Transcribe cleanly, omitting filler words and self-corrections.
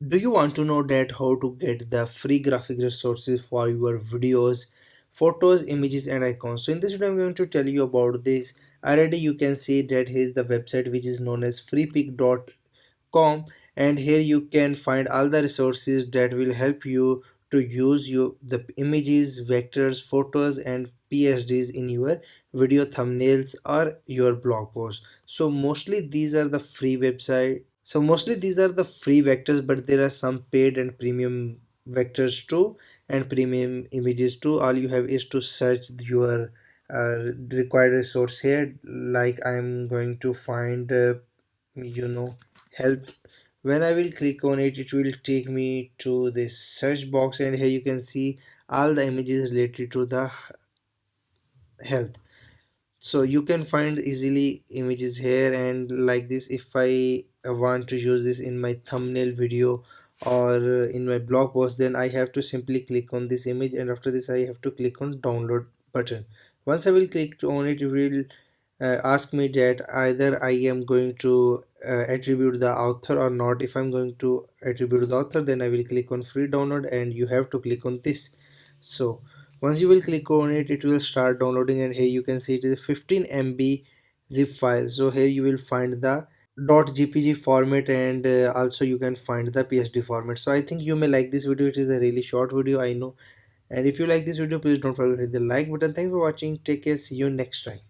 Do you want to know that how to get the free graphic resources for your videos, photos, images and icons? So in this video I'm going to tell you about this. Already you can see that here is the website which is known as freepik.com, and here you can find all the resources that will help you to use the images, vectors, photos and PSDs in your video thumbnails or your blog post. So mostly these are the free vectors, but there are some paid and premium vectors too, and premium images too. All you have is to search your required resource here. Like I'm going to find, you know, help. When I will click on it, it will take me to this search box, and here you can see all the images related to the health. So you can find easily images here, and like this, if I want to use this in my thumbnail video or in my blog post, then I have to simply click on this image, and after this I have to click on download button. Once I will click on it, it will ask me that either I am going to attribute the author or not. If I'm going to attribute the author, then I will click on free download, and you have to click on this. So once you will click on it, it will start downloading, and here you can see it is a 15 MB zip file. So here you will find the .gpg format, and also you can find the PSD format. So I think you may like this video. It is a really short video, I know. And if you like this video, please don't forget to hit the like button. Thanks for watching. Take care. See you next time.